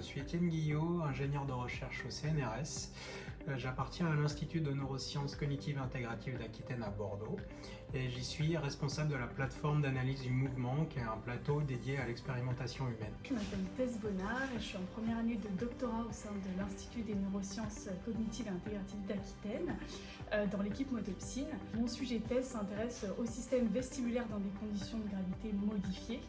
suis Étienne Guillot, ingénieur de recherche au CNRS. J'appartiens à l'Institut de neurosciences cognitives intégratives d'Aquitaine à Bordeaux et j'y suis responsable de la plateforme d'analyse du mouvement qui est un plateau dédié à l'expérimentation humaine. Je m'appelle Tess Bonnard et je suis en première année de doctorat au sein de l'Institut des neurosciences cognitives et intégratives d'Aquitaine dans l'équipe Motopsine. Mon sujet thèse s'intéresse au système vestibulaire dans des conditions de gravité modifiées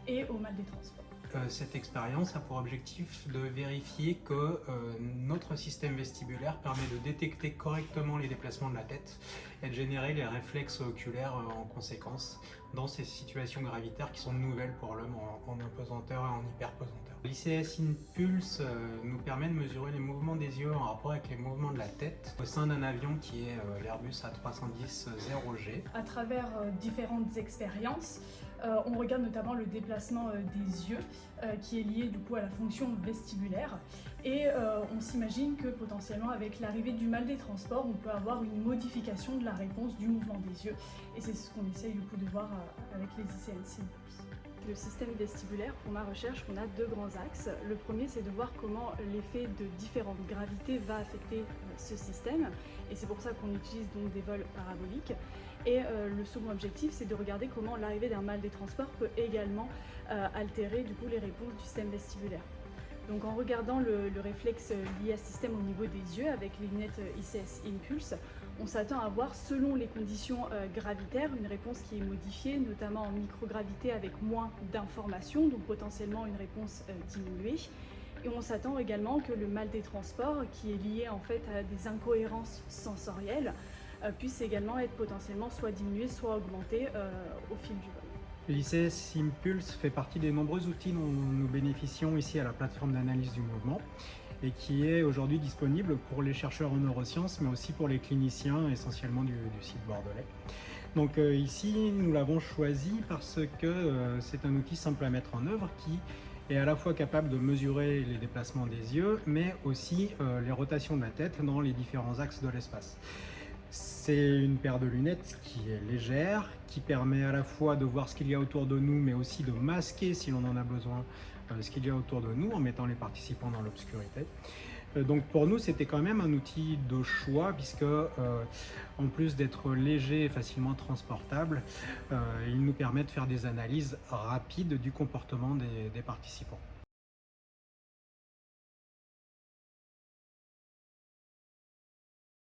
et au mal des transports. Cette expérience a pour objectif de vérifier que notre système vestibulaire permet de détecter correctement les déplacements de la tête et de générer les réflexes oculaires en conséquence dans ces situations gravitaires qui sont nouvelles pour l'homme en apesanteur et en hyperpesanteur. L'ICS Impulse nous permet de mesurer les mouvements des yeux en rapport avec les mouvements de la tête au sein d'un avion qui est l'Airbus A310-0G. À travers différentes expériences, on regarde notamment le déplacement des yeux qui est lié du coup à la fonction vestibulaire et on s'imagine que potentiellement avec l'arrivée du mal des transports on peut avoir une modification de la réponse du mouvement des yeux et c'est ce qu'on essaye du coup de voir avec les ICS Impulse. Le système vestibulaire, pour ma recherche, on a deux grands axes. Le premier, c'est de voir comment l'effet de différentes gravités va affecter ce système, et c'est pour ça qu'on utilise donc des vols paraboliques. Et le second objectif, c'est de regarder comment l'arrivée d'un mal des transports peut également altérer du coup les réponses du système vestibulaire. Donc en regardant le réflexe lié à ce système au niveau des yeux avec les lunettes ICS Impulse, on s'attend à voir selon les conditions gravitaires une réponse qui est modifiée, notamment en microgravité avec moins d'informations, donc potentiellement une réponse diminuée. Et on s'attend également que le mal des transports, qui est lié en fait à des incohérences sensorielles, puisse également être potentiellement soit diminué, soit augmenté au fil du vol. L'ICS Impulse fait partie des nombreux outils dont nous bénéficions ici à la plateforme d'analyse du mouvement et qui est aujourd'hui disponible pour les chercheurs en neurosciences mais aussi pour les cliniciens essentiellement du site bordelais. Donc ici nous l'avons choisi parce que c'est un outil simple à mettre en œuvre qui est à la fois capable de mesurer les déplacements des yeux mais aussi les rotations de la tête dans les différents axes de l'espace. C'est une paire de lunettes qui est légère, qui permet à la fois de voir ce qu'il y a autour de nous, mais aussi de masquer, si l'on en a besoin, ce qu'il y a autour de nous en mettant les participants dans l'obscurité. Donc pour nous, c'était quand même un outil de choix, puisque en plus d'être léger et facilement transportable, il nous permet de faire des analyses rapides du comportement des participants.